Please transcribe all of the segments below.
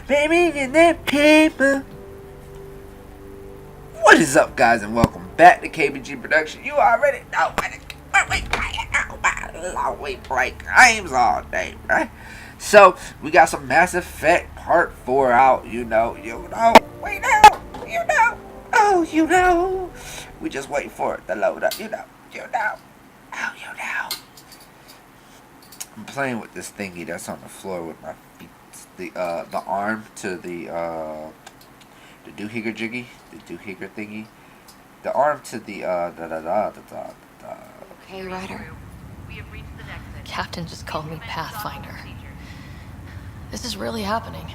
Baby in the paper. What is up, guys, and welcome back to KBGproduction. You already know what we break games all day, right? So we got some Mass Effect Part 4 out. We know. We just wait for it to load up. I'm playing with this thingy that's on the floor with my feet. The arm to the doohickey jiggy, the doohickey thingy. The arm to the Okay, Ryder. Captain just called me Pathfinder. This is really happening.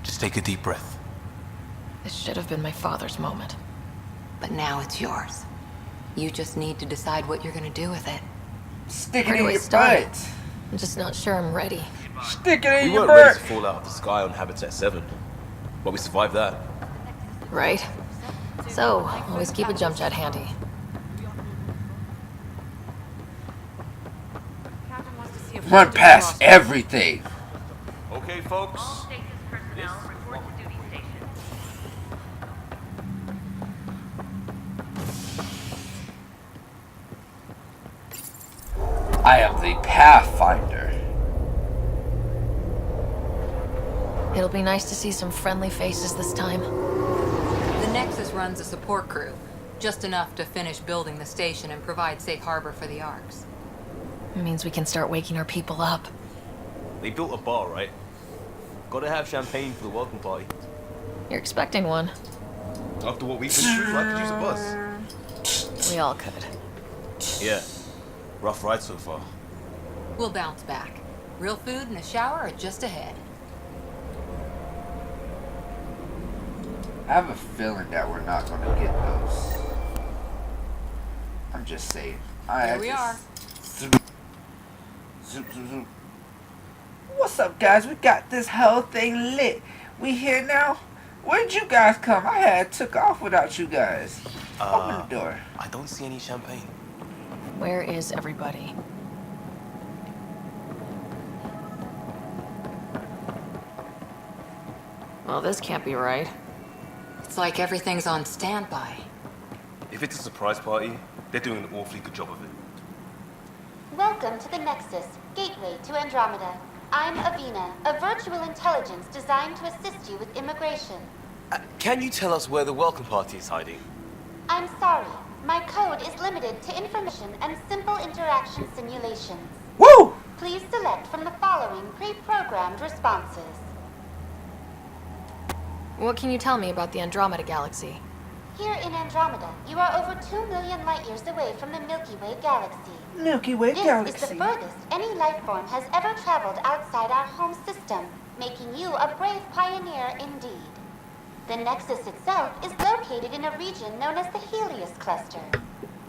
Just take a deep breath. This should have been my father's moment. But now it's yours. You just need to decide what you're gonna do with it. Stick it Where in do I your start? butt. I'm just not sure I'm ready. Stick it in We your weren't ready butt. to fall out of the sky on Habitat 7, but we survived that. Right? So, always keep a jump jet handy. Run past everything. Okay, folks. I am the Pathfinder. It'll be nice to see some friendly faces this time. The Nexus runs a support crew, just enough to finish building the station and provide safe harbor for the Arks. It means we can start waking our people up. They built a bar, right? Gotta have champagne for the welcome party. You're expecting one. After what we've been through, I could use a buzz. We all could. Yeah. Rough ride so far. We'll bounce back. Real food and a shower are just ahead. I have a feeling that we're not going to get those. I'm just saying. Here we are. Zoop. What's up, guys? We got this whole thing lit. We here now? Where'd you guys come? I took off without you guys. Open the door. I don't see any champagne. Where is everybody? Well, this can't be right. It's like everything's on standby. If it's a surprise party, they're doing an awfully good job of it. Welcome to the Nexus, gateway to Andromeda. I'm Avina, a virtual intelligence designed to assist you with immigration. Can you tell us where the welcome party is hiding? I'm sorry, my code is limited to information and simple interaction simulations. Woo! Please select from the following pre-programmed responses. What can you tell me about the Andromeda galaxy? Here in Andromeda, you are over 2 million light years away from the Milky Way galaxy. Milky Way This galaxy. is the furthest any life form has ever traveled outside our home system, making you a brave pioneer indeed. The Nexus itself is located in a region known as the Helios Cluster.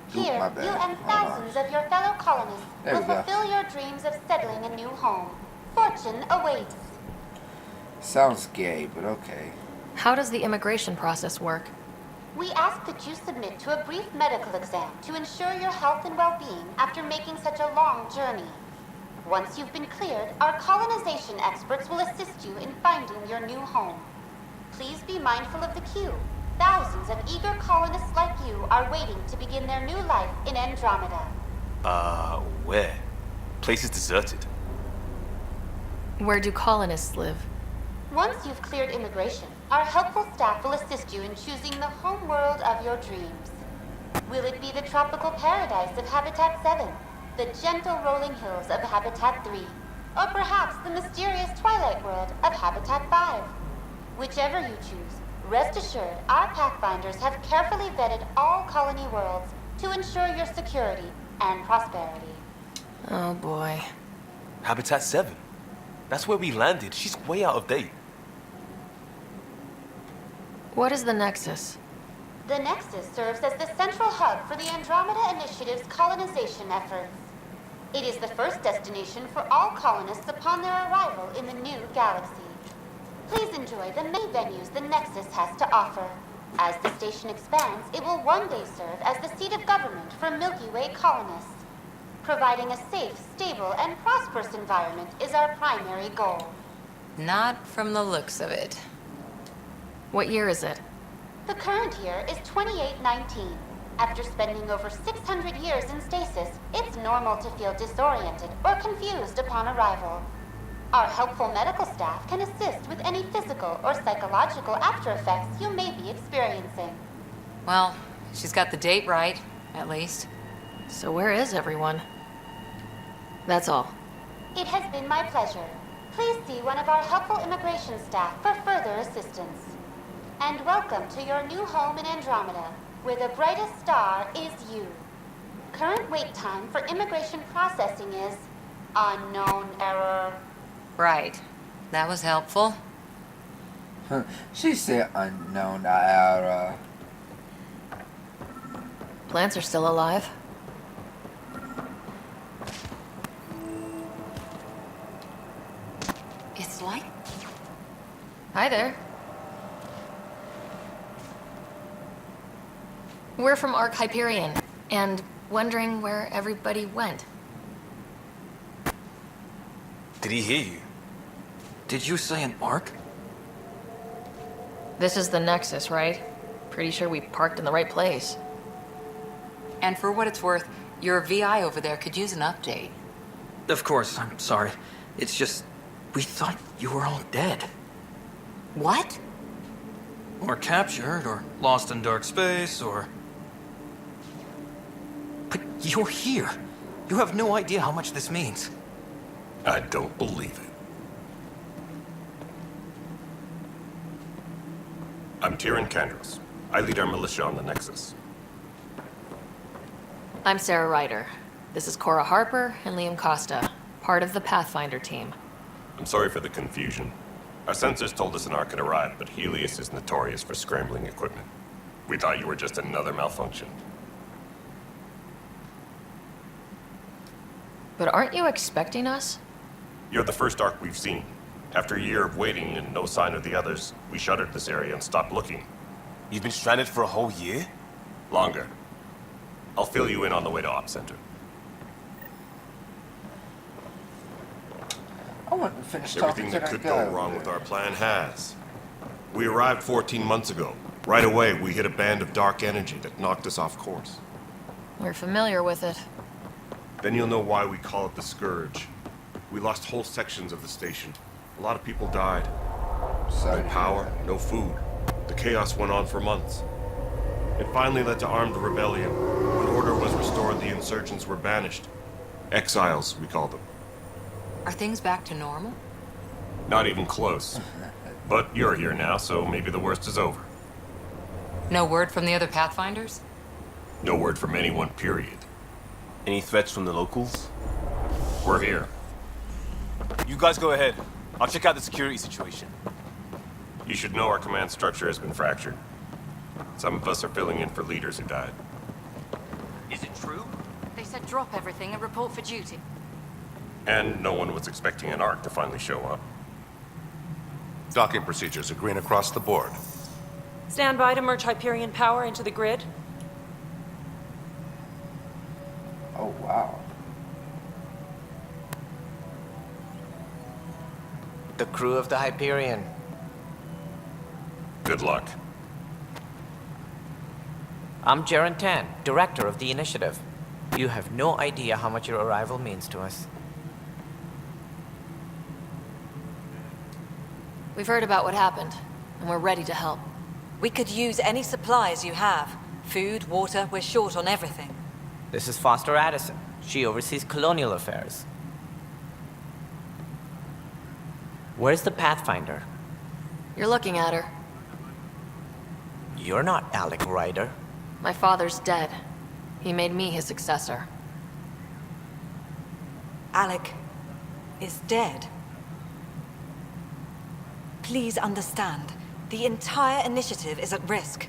Here, my bad. you and Hold thousands of your fellow colonists There will we go. fulfill your dreams of settling a new home. Fortune awaits. Sounds gay, but okay. How does the immigration process work? We ask that you submit to a brief medical exam to ensure your health and well-being after making such a long journey. Once you've been cleared, our colonization experts will assist you in finding your new home. Please be mindful of the queue. Thousands of eager colonists like you are waiting to begin their new life in Andromeda. Where? Place is deserted. Where do colonists live? Once you've cleared immigration, our helpful staff will assist you in choosing the home world of your dreams. Will it be the tropical paradise of Habitat 7, the gentle rolling hills of Habitat 3, or perhaps the mysterious twilight world of Habitat 5? Whichever you choose, rest assured our Pathfinders have carefully vetted all colony worlds to ensure your security and prosperity. Oh boy. Habitat 7. That's where we landed. She's way out of date. What is the Nexus? The Nexus serves as the central hub for the Andromeda Initiative's colonization efforts. It is the first destination for all colonists upon their arrival in the new galaxy. Please enjoy the many venues the Nexus has to offer. As the station expands, it will one day serve as the seat of government for Milky Way colonists. Providing a safe, stable, and prosperous environment is our primary goal. Not from the looks of it. What year is it? The current year is 2819. After spending over 600 years in stasis, it's normal to feel disoriented or confused upon arrival. Our helpful medical staff can assist with any physical or psychological after effects you may be experiencing. Well, she's got the date right, at least. So where is everyone? That's all. It has been my pleasure. Please see one of our helpful immigration staff for further assistance. And welcome to your new home in Andromeda, where the brightest star is you. Current wait time for immigration processing is unknown error. Right. That was helpful. She said unknown error. Plants are still alive. It's like... Hi there. We're from Ark Hyperion, and wondering where everybody went. Did he hear you? Did you say an arc? This is the Nexus, right? Pretty sure we parked in the right place. And for what it's worth, your VI over there could use an update. Of course, I'm sorry. It's just, we thought you were all dead. What? Or captured, or lost in dark space, or... But you're here. You have no idea how much this means. I don't believe it. I'm Tyrion Kandros. I lead our militia on the Nexus. I'm Sarah Ryder. This is Cora Harper and Liam Costa, part of the Pathfinder team. I'm sorry for the confusion. Our sensors told us an Ark had arrived, but Helios is notorious for scrambling equipment. We thought you were just another malfunction. But aren't you expecting us? You're the first Ark we've seen. After a year of waiting and no sign of the others, we shuttered this area and stopped looking. You've been stranded for a whole year? Longer. I'll fill you in on the way to Op Center. I want to finish talking Everything to that that could guy go wrong over with there. our plan has. We arrived 14 months ago. Right away, we hit a band of dark energy that knocked us off course. We're familiar with it. Then you'll know why we call it the Scourge. We lost whole sections of the station. A lot of people died. Sorry No to power, hear that. no food. The chaos went on for months. It finally led to armed rebellion. When order was restored, the insurgents were banished. Exiles, we call them. Are things back to normal? Not even close. But you're here now, so maybe the worst is over. No word from the other Pathfinders? No word from anyone, period. Any threats from the locals? We're here. You guys go ahead. I'll check out the security situation. You should know our command structure has been fractured. Some of us are filling in for leaders who died. Is it true? They said drop everything and report for duty. And no one was expecting an Ark to finally show up. Docking procedures are green across the board. Stand by to merge Hyperion power into the grid. Oh, wow. The crew of the Hyperion. Good luck. I'm Jaren Tan, director of the initiative. You have no idea how much your arrival means to us. We've heard about what happened, and we're ready to help. We could use any supplies you have. Food, water, we're short on everything. This is Foster Addison. She oversees colonial affairs. Where's the Pathfinder? You're looking at her. You're not Alec Ryder. My father's dead. He made me his successor. Alec is dead. Please understand, the entire initiative is at risk.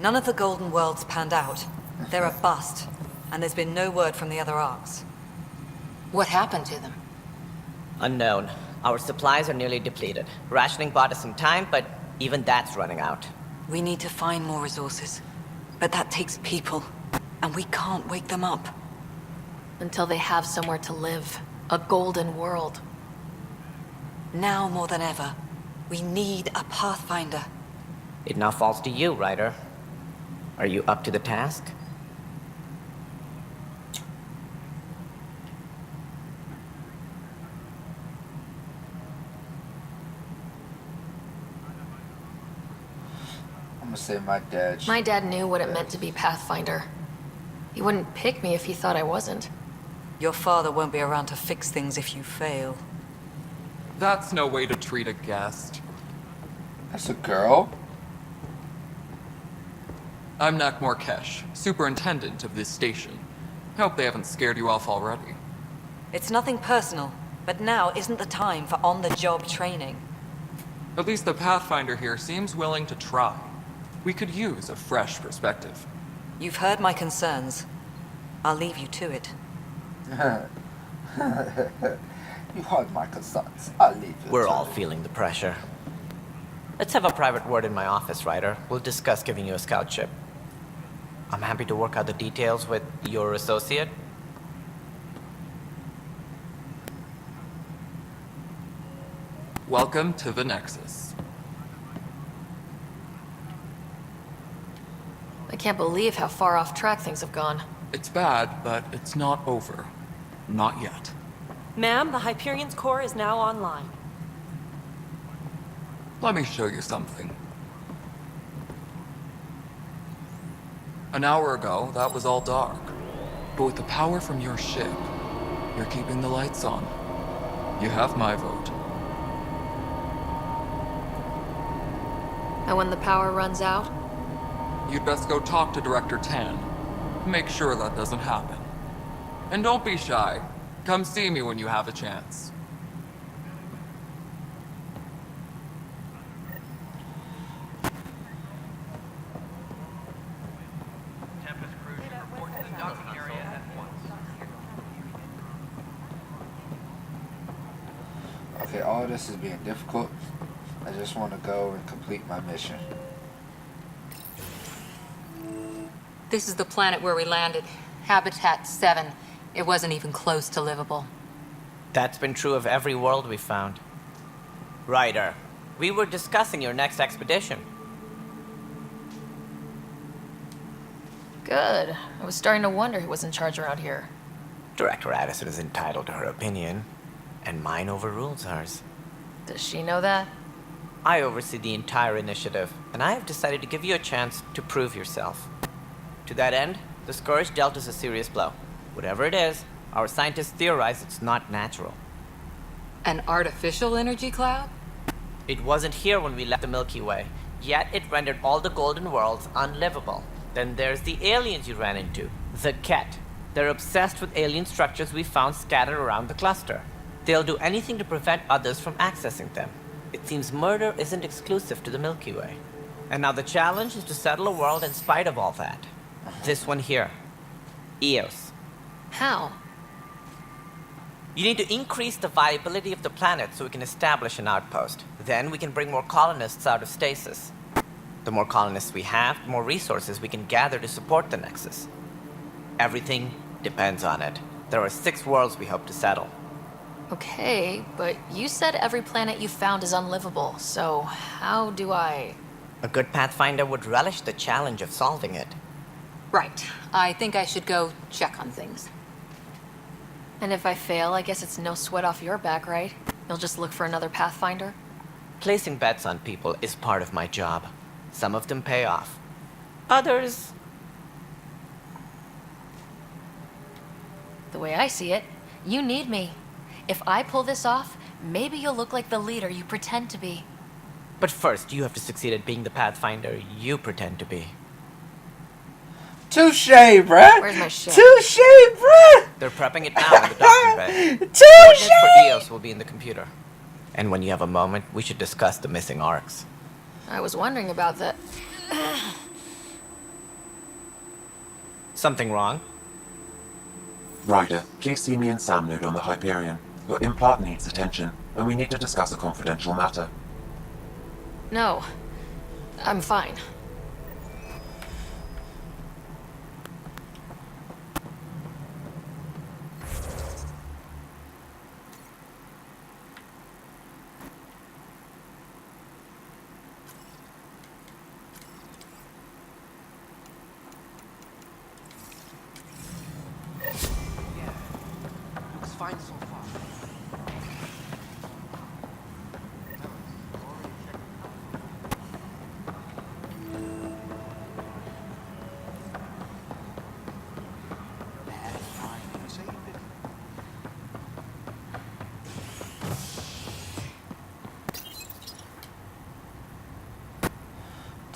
None of the Golden Worlds panned out. They're a bust, and there's been no word from the other arcs. What happened to them? Unknown. Our supplies are nearly depleted. Rationing bought us some time, but even that's running out. We need to find more resources, but that takes people, and we can't wake them up. Until they have somewhere to live. A golden world. Now more than ever, we need a Pathfinder. It now falls to you, Ryder. Are you up to the task? I'm gonna say my dad. My dad knew what it meant to be Pathfinder. He wouldn't pick me if he thought I wasn't. Your father won't be around to fix things if you fail. That's no way to treat a guest. That's a girl. I'm Nak Morkesh, superintendent of this station. Hope they haven't scared you off already. It's nothing personal, but now isn't the time for on-the-job training. At least the Pathfinder here seems willing to try. We could use a fresh perspective. You've heard my concerns. I'll leave you to it. You heard my concerns. I'll leave you. We're to all it. feeling the pressure. Let's have a private word in my office, Ryder. We'll discuss giving you a scout ship. I'm happy to work out the details with your associate. Welcome to the Nexus. I can't believe how far off track things have gone. It's bad, but it's not over. Not yet. Ma'am, the Hyperion's core is now online. Let me show you something. An hour ago, that was all dark. But with the power from your ship, you're keeping the lights on. You have my vote. And when the power runs out? You'd best go talk to Director Tan. Make sure that doesn't happen. And don't be shy. Come see me when you have a chance. Okay, all this is being difficult. I just want to go and complete my mission. This is the planet where we landed. Habitat 7. It wasn't even close to livable. That's been true of every world we found. Ryder, we were discussing your next expedition. Good. I was starting to wonder who was in charge around here. Director Addison is entitled to her opinion, and mine overrules hers. Does she know that? I oversee the entire initiative, and I have decided to give you a chance to prove yourself. To that end, the Scourge dealt us a serious blow. Whatever it is, our scientists theorize it's not natural. An artificial energy cloud? It wasn't here when we left the Milky Way, yet it rendered all the golden worlds unlivable. Then there's the aliens you ran into, the Ket. They're obsessed with alien structures we found scattered around the cluster. They'll do anything to prevent others from accessing them. It seems murder isn't exclusive to the Milky Way. And now the challenge is to settle a world in spite of all that. This one here. Eos. How? You need to increase the viability of the planet so we can establish an outpost. Then we can bring more colonists out of stasis. The more colonists we have, the more resources we can gather to support the Nexus. Everything depends on it. There are 6 worlds we hope to settle. Okay, but you said every planet you found is unlivable, so how do I... A good Pathfinder would relish the challenge of solving it. Right. I think I should go check on things. And if I fail, I guess it's no sweat off your back, right? You'll just look for another Pathfinder? Placing bets on people is part of my job. Some of them pay off. Others... The way I see it, you need me. If I pull this off, maybe you'll look like the leader you pretend to be. But first, you have to succeed at being the Pathfinder you pretend to be. Touche, bruh! Where's my ship? Touche, bruh! They're prepping it now in the docking bay. Touche! Coordinates for Eos will be in the computer. And when you have a moment, we should discuss the missing arcs. I was wondering about that. Something wrong? Ryder, please see me and Sam Node on the Hyperion. Your implant needs attention, and we need to discuss a confidential matter. No. I'm fine.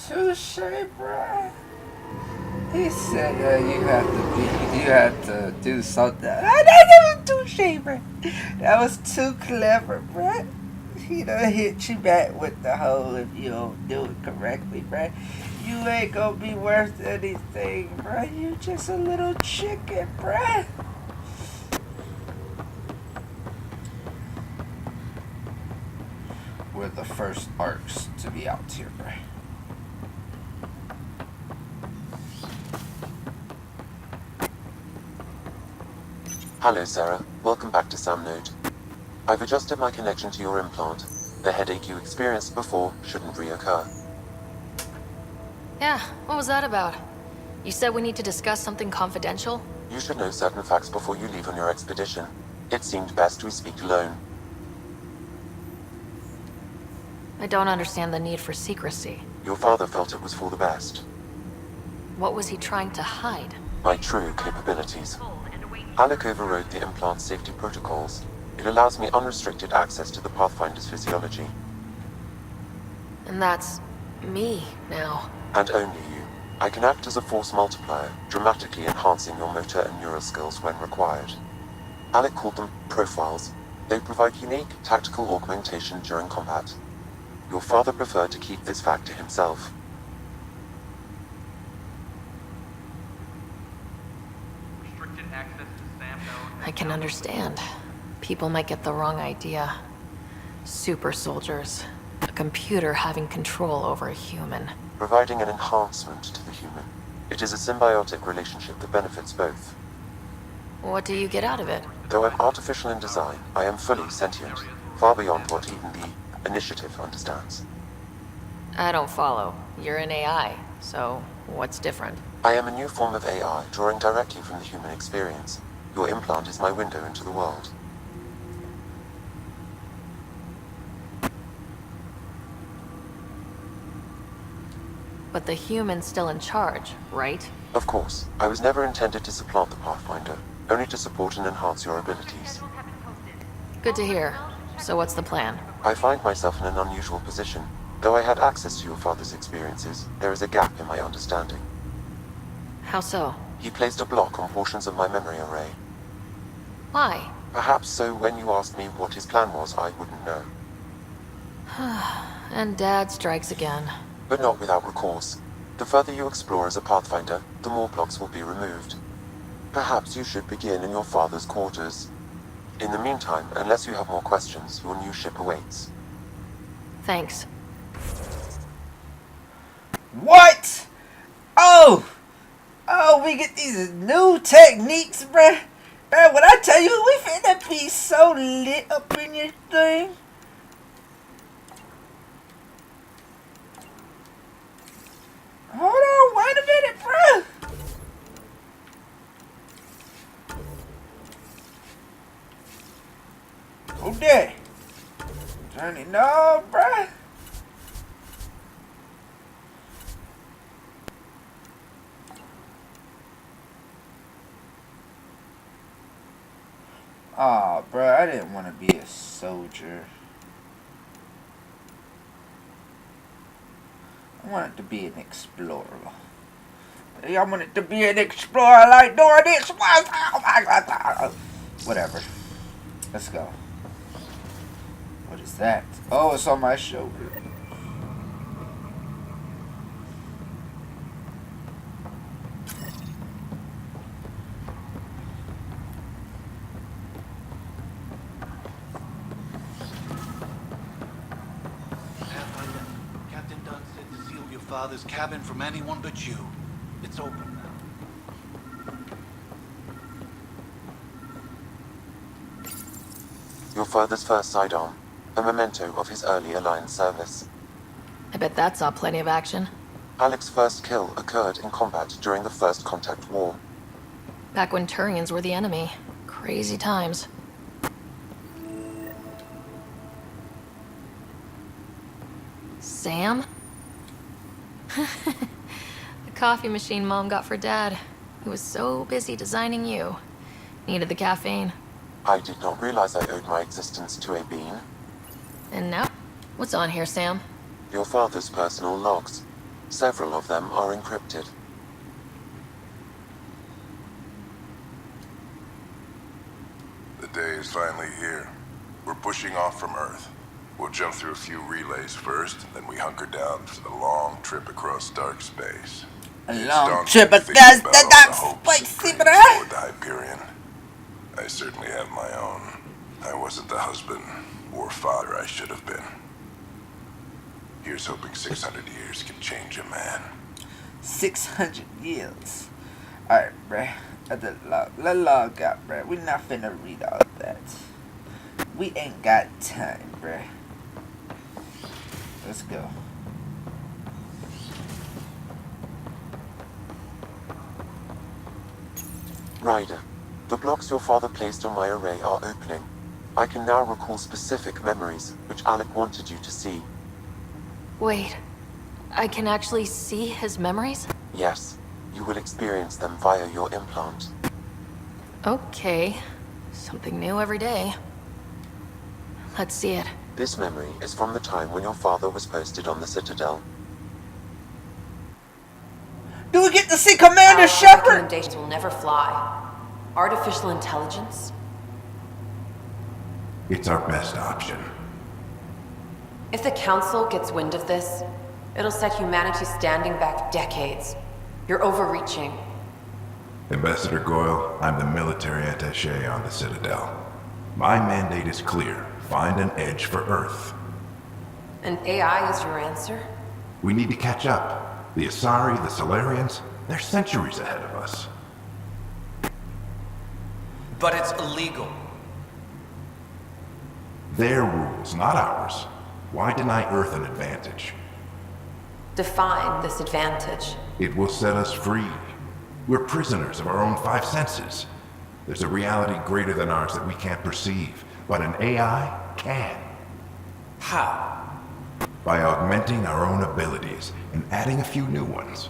Touche, bruh. He said you have to do something. That was touche, bruh. That was too clever, bruh. He done hit you back with the whole if you don't do it correctly, bruh. You ain't gonna be worth anything, bruh. You just a little chicken, bruh. We're the first arcs to be out here, bruh. Hello, Sarah. Welcome back to SamNode. I've adjusted my connection to your implant. The headache you experienced before shouldn't reoccur. Yeah, what was that about? You said we need to discuss something confidential? You should know certain facts before you leave on your expedition. It seemed best we speak alone. I don't understand the need for secrecy. Your father felt it was for the best. What was he trying to hide? My true capabilities. Alec overrode the implant's safety protocols. It allows me unrestricted access to the Pathfinder's physiology. And that's me now. And only you. I can act as a force multiplier, dramatically enhancing your motor and neural skills when required. Alec called them profiles. They provide unique tactical augmentation during combat. Your father preferred to keep this fact to himself. I can understand. People might get the wrong idea. Super soldiers. A computer having control over a human. Providing an enhancement to the human. It is a symbiotic relationship that benefits both. What do you get out of it? Though I'm artificial in design, I am fully sentient, far beyond what even the Initiative understands. I don't follow. You're an AI, so what's different? I am a new form of AI, drawing directly from the human experience. Your implant is my window into the world. But the human's still in charge, right? Of course. I was never intended to supplant the Pathfinder, only to support and enhance your abilities. Good to hear. So what's the plan? I find myself in an unusual position. Though I had access to your father's experiences, there is a gap in my understanding. How so? He placed a block on portions of my memory array. Why? Perhaps so when you asked me what his plan was, I wouldn't know. And Dad strikes again. But not without recourse. The further you explore as a Pathfinder, the more blocks will be removed. Perhaps you should begin in your father's quarters. In the meantime, unless you have more questions, your new ship awaits. Thanks. What? Oh, we get these new techniques, bruh. Bruh, when I tell you, we finna be so lit up in your thing. Hold on, wait a minute, bruh. Who that? Journey, no, bruh. Aw, bruh, I didn't want to be a soldier. I wanted to be an explorer. I wanted to be an explorer like doing this. Whatever. Let's go. What is that? Oh, it's on my shoulder. Captain Dunn said to seal your father's cabin from anyone but you. It's open now. Your father's first sidearm, a memento of his early Alliance service. I bet that saw plenty of action. Alec's first kill occurred in combat during the First Contact War. Back when Turians were the enemy. Crazy times. Sam? The coffee machine Mom got for Dad. He was so busy designing you. Needed the caffeine. I did not realize I owed my existence to a being. And now? What's on here, Sam? Your father's personal logs. Several of them are encrypted. The day is finally here. We're pushing off from Earth. We'll jump through a few relays first, then we hunker down for the long trip across dark space. A It's long daunting trip thinking across about the all dark hopes and spicy, dreams bruh. toward the Hyperion. I certainly have my own. I wasn't the husband or father I should have been. Here's hoping 600 years can change a man. 600 years. Alright, bruh. Let's log out, bruh. We're not finna read all that. We ain't got time, bruh. Let's go. Ryder, the blocks your father placed on my array are opening. I can now recall specific memories, which Alec wanted you to see. Wait, I can actually see his memories? Yes, you will experience them via your implant. Okay, something new every day. Let's see it. This memory is from the time when your father was posted on the Citadel. Do we get to see Commander Our Shepard? recommendations will never fly. Artificial intelligence? It's our best option. If the Council gets wind of this, it'll set humanity standing back decades. You're overreaching. Ambassador Goyle, I'm the military attaché on the Citadel. My mandate is clear. Find an edge for Earth. And AI is your answer? We need to catch up. The Asari, the Solarians, they're centuries ahead of us. But it's illegal. Their rules, not ours. Why deny Earth an advantage? Define this advantage. It will set us free. We're prisoners of our own five senses. There's a reality greater than ours that we can't perceive, but an AI can. How? By augmenting our own abilities and adding a few new ones.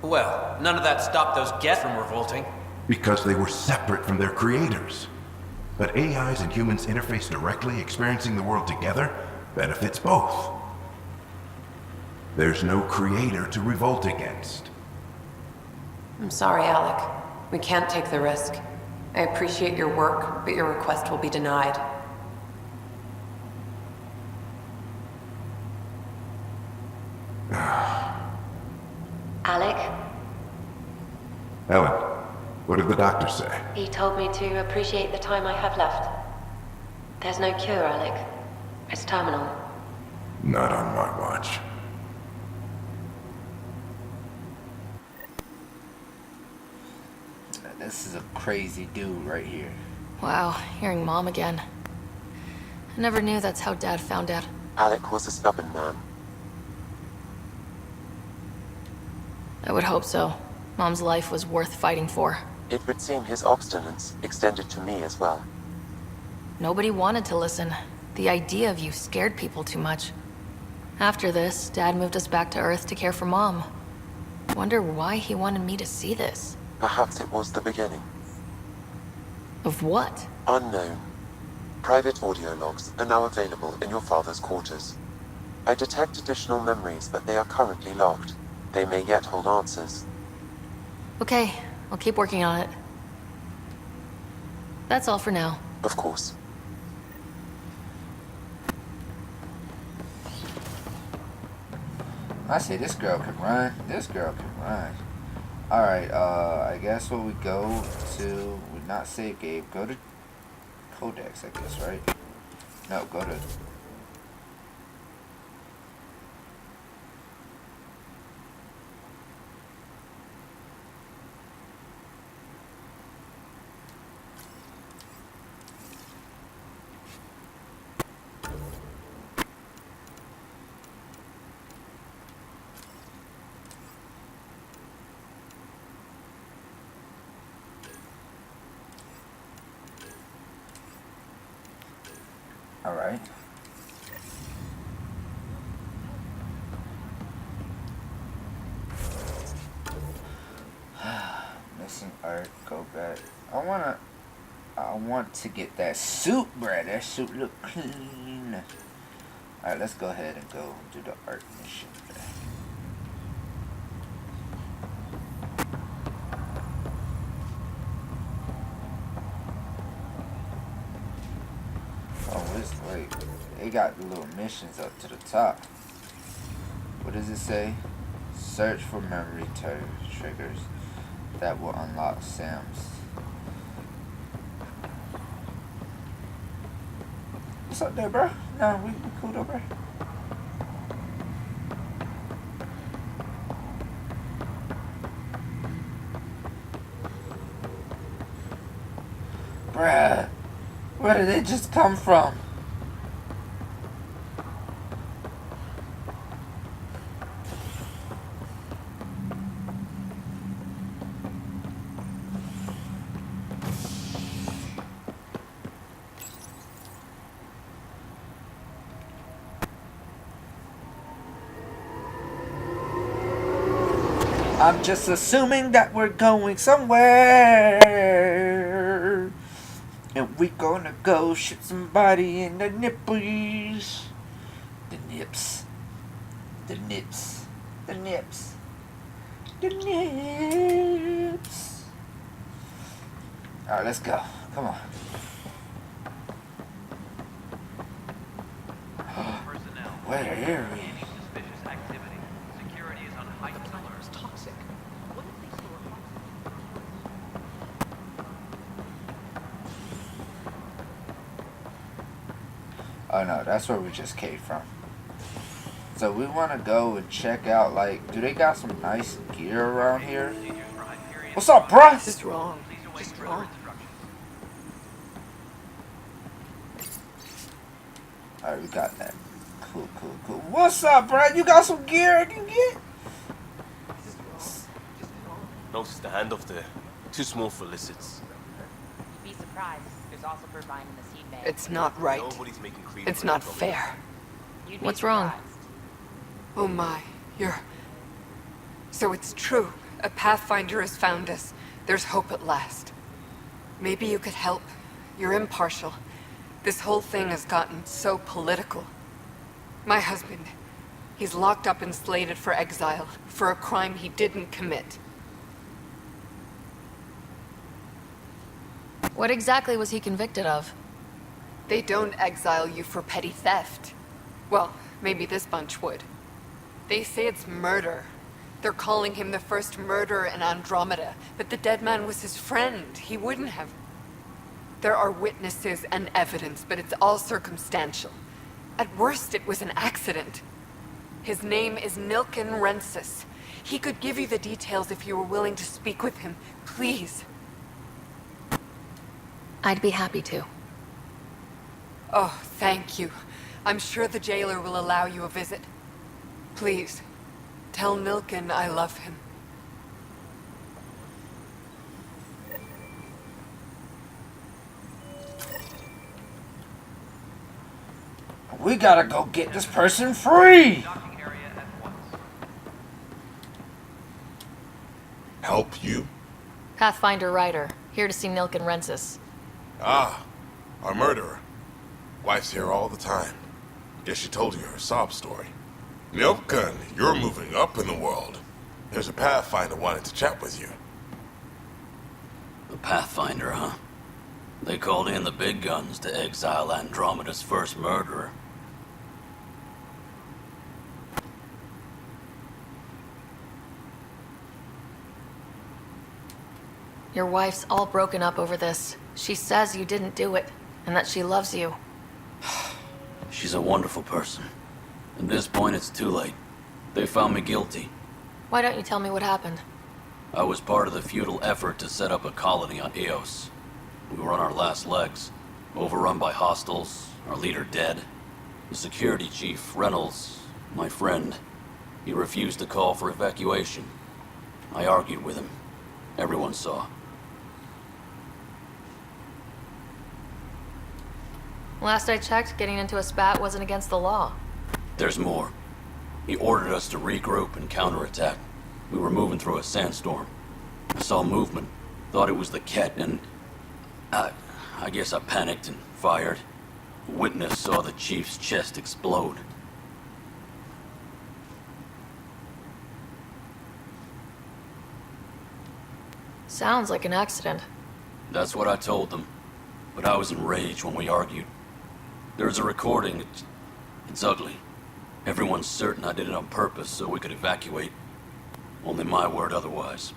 Well, none of that stopped those Geth from revolting. Because they were separate from their creators. But AIs and humans interface directly, experiencing the world together benefits both. There's no creator to revolt against. I'm sorry, Alec. We can't take the risk. I appreciate your work, but your request will be denied. Alec, Ellen, what did the doctor say? he told me to appreciate the time I have left. There's no cure, Alec. It's terminal. Not on my watch. This is a crazy dude right here. Wow, hearing Mom again. I never knew that's how Dad found out. Alec was a stubborn man. I would hope so. Mom's life was worth fighting for. It would seem his obstinance extended to me as well. Nobody wanted to listen. The idea of you scared people too much. After this, Dad moved us back to Earth to care for Mom. Wonder why he wanted me to see this. Perhaps it was the beginning. Of what? Unknown. Private audio logs are now available in your father's quarters. I detect additional memories, but they are currently locked. They may yet hold answers. Okay, I'll keep working on it. That's all for now. Of course. I say this girl can run. This girl can run. Alright, I guess when we go to, would not save game, go to Codex, I guess, right? No, go to... Alright. Missing art, go back. I want to get that suit, bruh. That suit look clean. Alright, let's go ahead and go do the art mission. got the little missions up to the top. What does it say? Search for memory triggers that will unlock Sam's. What's up there, bro? No, we cool though, bro. Bruh, where did they just come from? I'm just assuming that we're going somewhere. And we gonna go shoot somebody in the nipples. The nips. The nips. The nips. The nips. Alright, let's go. Come on. Where are we? Oh no, that's where we just came from. So we want to go and check out, like, do they got some nice gear around here? What's up, bruh? Just wrong. Just wrong. Alright, we got that. Cool, cool, cool. What's up, bruh? You got some gear I can get? Notice the handoff there. Too small for lizards. You'd be surprised. There's also purvine in the seed bank. It's not right. Nobody's making cream. It's not fair. What's wrong? Oh my, you're... So it's true. A Pathfinder has found us. There's hope at last. Maybe you could help. You're impartial. This whole thing has gotten so political. My husband, he's locked up and slated for exile for a crime he didn't commit. What exactly was he convicted of? They don't exile you for petty theft. Well, maybe this bunch would. They say it's murder. They're calling him the first murderer in Andromeda, but the dead man was his friend. He wouldn't have. There are witnesses and evidence, but it's all circumstantial. At worst, it was an accident. His name is Nilken Rensis. He could give you the details if you were willing to speak with him. Please. I'd be happy to. Oh, thank you. I'm sure the jailer will allow you a visit. Please, tell Nilken I love him. We gotta go get this person free! Help you? Pathfinder Ryder, here to see Nilken Rensis. Ah, our murderer. Wife's here all the time. Guess she told you her sob story. Nilken, you're moving up in the world. There's a Pathfinder wanting to chat with you. The Pathfinder, huh? They called in the big guns to exile Andromeda's first murderer. Your wife's all broken up over this. She says you didn't do it, and that she loves you. She's a wonderful person. At this point, it's too late. They found me guilty. Why don't you tell me what happened? I was part of the futile effort to set up a colony on Eos. We were on our last legs, overrun by hostiles, our leader dead. The security chief, Reynolds, my friend, he refused to call for evacuation. I argued with him. Everyone saw. Last I checked, getting into a spat wasn't against the law. There's more. He ordered us to regroup and counterattack. We were moving through a sandstorm. I saw movement, thought it was the Ket, and I guess I panicked and fired. A witness saw the chief's chest explode. Sounds like an accident. That's what I told them. But I was enraged when we argued. There's a recording. It's ugly. Everyone's certain I did it on purpose so we could evacuate. Only my word otherwise.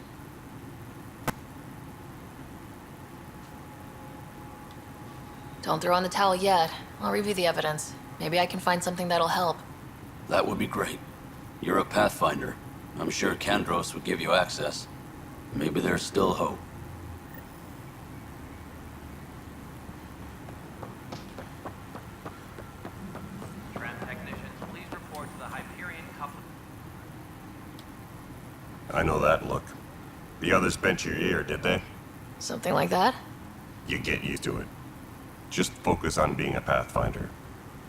Don't throw in the towel yet. I'll review the evidence. Maybe I can find something that'll help. That would be great. You're a Pathfinder. I'm sure Kandros would give you access. Maybe there's still hope. I know that look. The others bent your ear, did they? Something like that? You get used to it. Just focus on being a Pathfinder.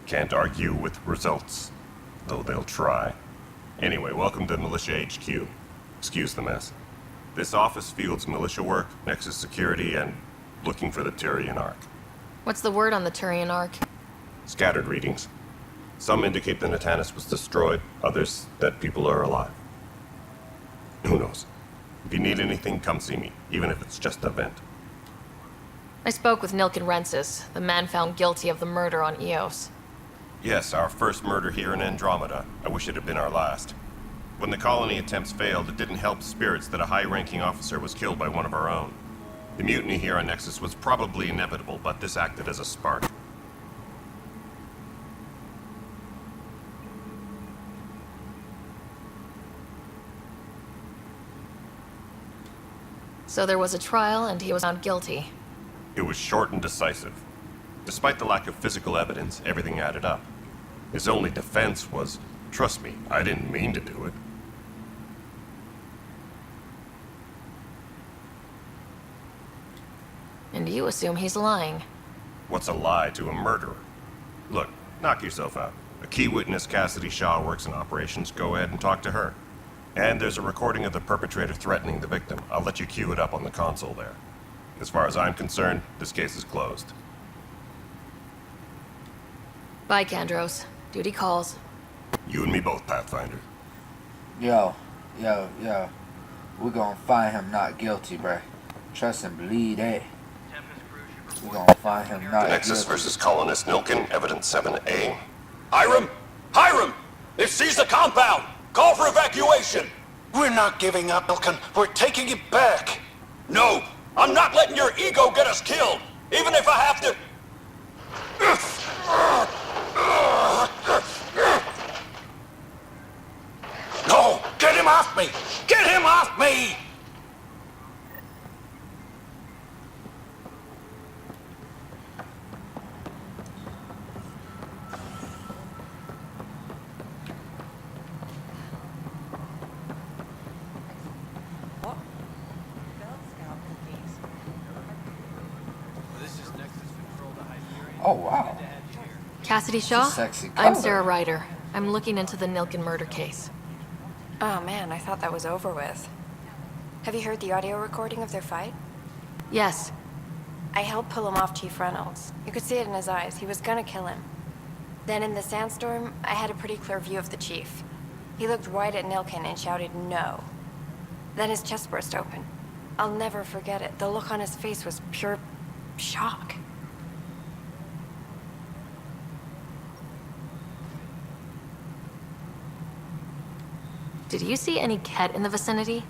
Can't argue with results, though they'll try. Anyway, welcome to Militia HQ. Excuse the mess. This office fields militia work, Nexus security, and looking for the Turian Ark. What's the word on the Turian Ark? Scattered readings. Some indicate the Natanus was destroyed, others that people are alive. Who knows? If you need anything, come see me, even if it's just a vent. I spoke with Nilken Rensis, the man found guilty of the murder on Eos. Yes, our first murder here in Andromeda. I wish it had been our last. When the colony attempts failed, it didn't help spirits that a high-ranking officer was killed by one of our own. The mutiny here on Nexus was probably inevitable, but this acted as a spark. So there was a trial, and he was found guilty. It was short and decisive. Despite the lack of physical evidence, everything added up. His only defense was, trust me, I didn't mean to do it. And you assume he's lying. What's a lie to a murderer? Look, knock yourself out. A key witness, Cassidy Shaw, works in operations. Go ahead and talk to her. And there's a recording of the perpetrator threatening the victim. I'll let you cue it up on the console there. As far as I'm concerned, this case is closed. Bye, Kandros. Duty calls. You and me both, Pathfinder. Yo. We're gonna find him not guilty, bruh. Trust and believe that. We're gonna find him not guilty. Nexus versus Colonist Nilken, Evidence 7A. Hiram! Hiram! They've seized the compound! Call for evacuation! We're not giving up, Nilken. We're taking it back. No! I'm not letting your ego get us killed! Even if I have to... No! Get him off me! Get him off me! Oh, wow. Cassidy Shaw? Sexy I'm color. Sarah Ryder. I'm looking into the Nilken murder case. Oh man, I thought that was over with. Have you heard the audio recording of their fight? Yes. I helped pull him off Chief Reynolds. You could see it in his eyes. He was gonna kill him. Then in the sandstorm, I had a pretty clear view of the chief. He looked right at Nilken and shouted no. Then his chest burst open. I'll never forget it. The look on his face was pure shock. Did you see any Ket in the vicinity?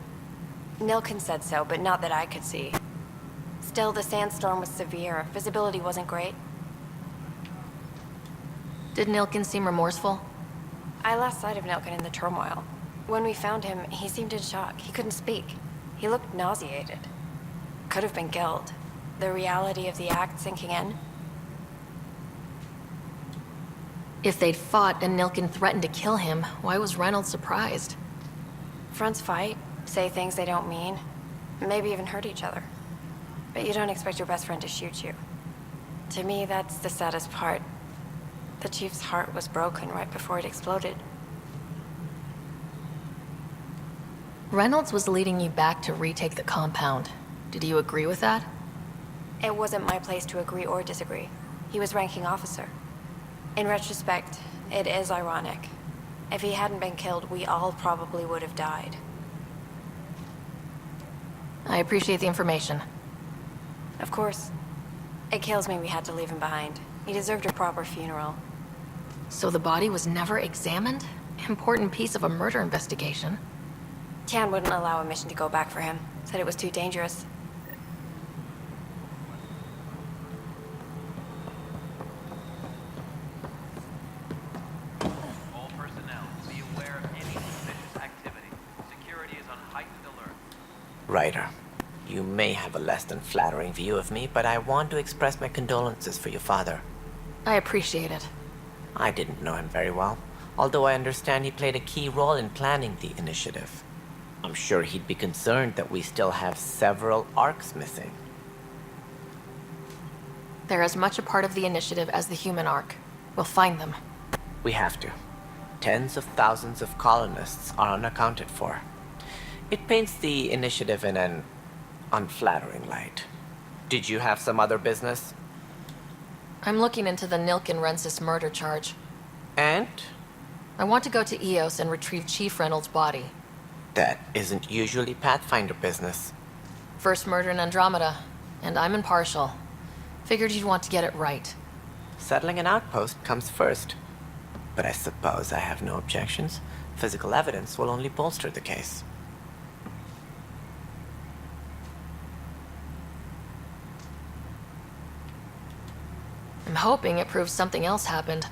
Nilken said so, but not that I could see. Still, the sandstorm was severe. Visibility wasn't great. Did Nilken seem remorseful? I lost sight of Nilken in the turmoil. When we found him, he seemed in shock. He couldn't speak. He looked nauseated. Could have been guilt. The reality of the act sinking in. If they'd fought and Nilken threatened to kill him, why was Reynolds surprised? Fronts fight, say things they don't mean, maybe even hurt each other. But you don't expect your best friend to shoot you. To me, that's the saddest part. The chief's heart was broken right before it exploded. Reynolds was leading you back to retake the compound. Did you agree with that? It wasn't my place to agree or disagree. He was ranking officer. In retrospect, it is ironic. If he hadn't been killed, we all probably would have died. I appreciate the information. Of course. It kills me we had to leave him behind. He deserved a proper funeral. So the body was never examined? Important piece of a murder investigation. Tian wouldn't allow a mission to go back for him. Said it was too dangerous. All personnel, be aware of any suspicious activity. Security is on heightened alert. Ryder, you may have a less than flattering view of me, but I want to express my condolences for your father. I appreciate it. I didn't know him very well, although I understand he played a key role in planning the initiative. I'm sure he'd be concerned that we still have several arcs missing. They're as much a part of the initiative as the human arc. We'll find them. We have to. Tens of thousands of colonists are unaccounted for. It paints the initiative in an unflattering light. Did you have some other business? I'm looking into the Nilken Rensis murder charge. And? I want to go to Eos and retrieve Chief Reynolds' body. That isn't usually Pathfinder business. First murder in Andromeda, and I'm impartial. Figured you'd want to get it right. Settling an outpost comes first. But I suppose I have no objections. Physical evidence will only bolster the case. I'm hoping it proves something else happened.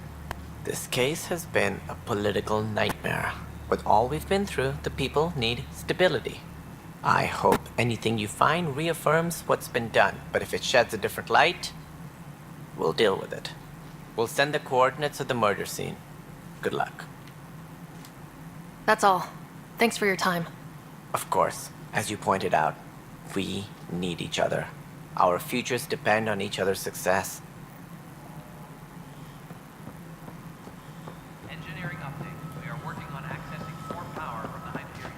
This case has been a political nightmare. With all we've been through, the people need stability. I hope anything you find reaffirms what's been done, but if it sheds a different light, we'll deal with it. We'll send the coordinates of the murder scene. Good luck. That's all. Thanks for your time. Of course, as you pointed out, we need each other. Our futures depend on each other's success. Engineering update. We are working on accessing more power from the Hyperion.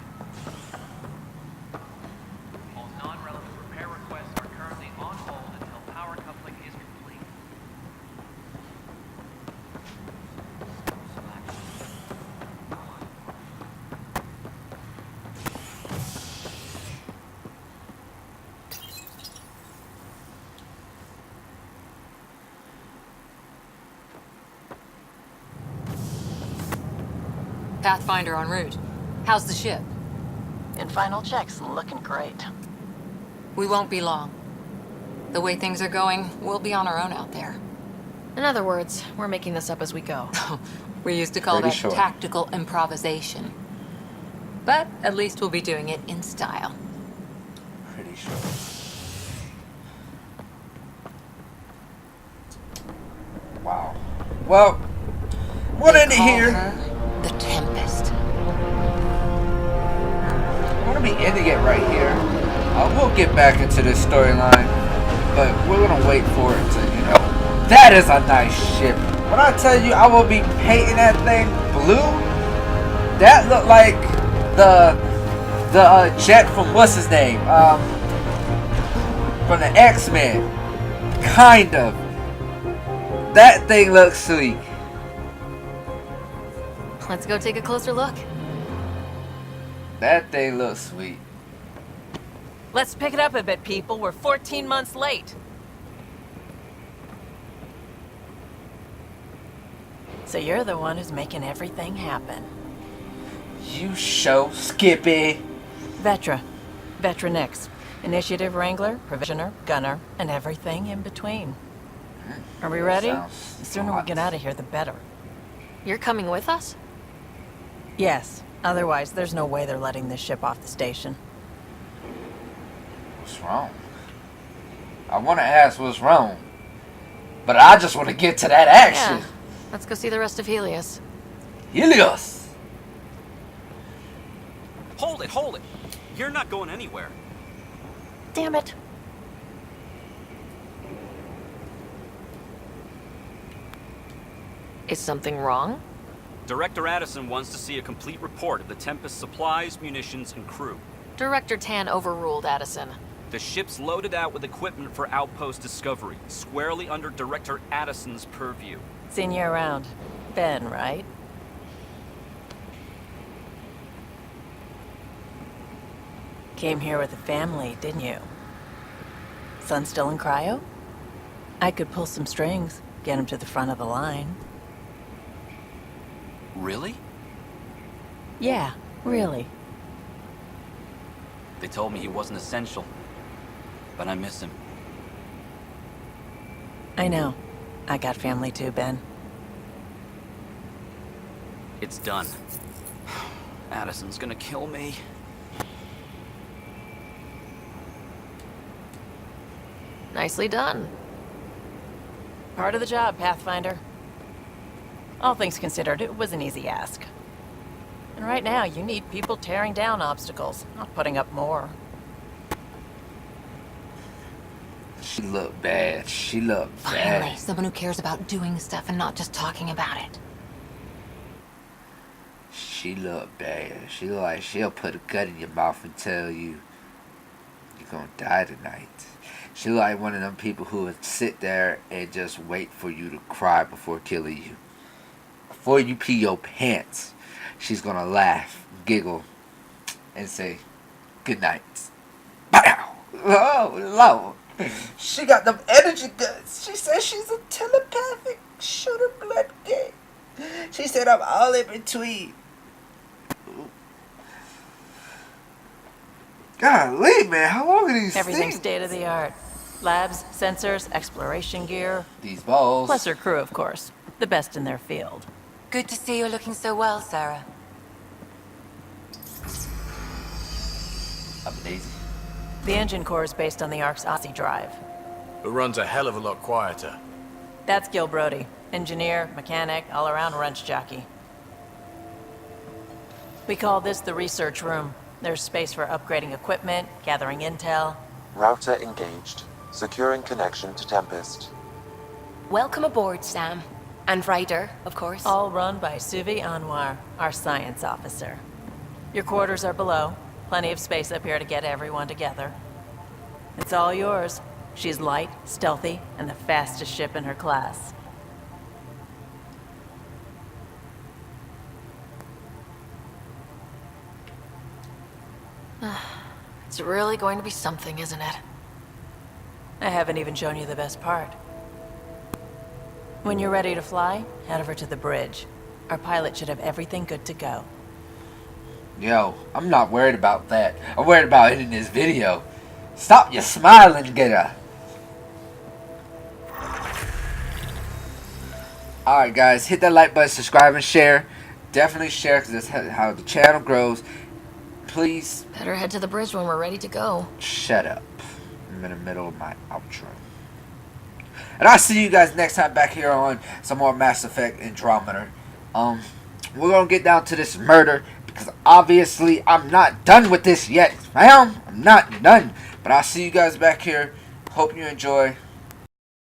All non-relevant repair requests are currently on hold until power coupling is complete. Pathfinder en route. How's the ship? In final checks, looking great. We won't be long. The way things are going, we'll be on our own out there. In other words, we're making this up as we go. We used to call Pretty that sure. tactical improvisation. But at least we'll be doing it in style. Pretty sure. Wow. Well, what They in call here? her the Tempest. I'm gonna be ending it right here. We'll get back into this storyline, but we're gonna wait for it to, you know. That is a nice ship. When I tell you I will be painting that thing blue, that looked like the jet from what's his name? From the X-Men. Kind of. That thing looks sweet. Let's go take a closer look. That thing looks sweet. Let's pick it up a bit, people. We're 14 months late. So you're the one who's making everything happen. You show, Skippy. Vetra. Vetra Nix. Initiative Wrangler, Provisioner, Gunner, and everything in between. Are we ready? The sooner we get out of here, the better. You're coming with us? Yes. Otherwise, there's no way they're letting this ship off the station. What's wrong? I want to ask what's wrong, but I just want to get to that action. Yeah. Let's go see the rest of Helios. Helios! Hold it, hold it! You're not going anywhere. Damn it. Is something wrong? Director Addison wants to see a complete report of the Tempest's supplies, munitions, and crew. Director Tan overruled Addison. The ship's loaded out with equipment for outpost discovery, squarely under Director Addison's purview. Seen you around. Ben, right? Came here with a family, didn't you? Son still in cryo? I could pull some strings, get him to the front of the line. Really? Yeah, really. They told me he wasn't essential, but I miss him. I know. I got family too, Ben. It's done. Addison's gonna kill me. Nicely done. Part of the job, Pathfinder. All things considered, it was an easy ask. And right now, you need people tearing down obstacles, not putting up more. She looked bad. She looked Finally, bad. someone who cares about doing stuff and not just talking about it. She looked bad. She look like she'll put a gun in your mouth and tell you you're gonna die tonight. She look like one of them people who would sit there and just wait for you to cry before killing you. Before you pee your pants, she's gonna laugh, giggle, and say, good night. Pow! Oh, Lord. She got them energy guns. She says she's a telepathic shooter blood game. She said I'm all in between. Golly, man, how long are these Everything's things? state of the art. Labs, sensors, exploration gear. These balls. Plus her crew, of course. The best in their field. Good to see you're looking so well, Sarah. Amazing. The engine core is based on the Ark's Aussie drive. It runs a hell of a lot quieter. That's Gil Brody. Engineer, mechanic, all-around wrench jockey. We call this the research room. There's space for upgrading equipment, gathering intel. Router engaged. Securing connection to Tempest. Welcome aboard, Sam. And Ryder, of course. All run by Suvi Anwar, our science officer. Your quarters are below. Plenty of space up here to get everyone together. It's all yours. She's light, stealthy, and the fastest ship in her class. It's really going to be something, isn't it? I haven't even shown you the best part. When you're ready to fly, head over to the bridge. Our pilot should have everything good to go. Yo, I'm not worried about that. I'm worried about it in this video. Stop your smiling, getter. Alright guys, hit that like button, subscribe and share. Definitely share because that's how the channel grows. Please. Better head to the bridge when we're ready to go. Shut up. I'm in the middle of my outro. And I'll see you guys next time back here on some more Mass Effect Andromeda. We're going to get down to this murder because obviously I'm not done with this yet. I'm not done. But I'll see you guys back here. Hope you enjoy.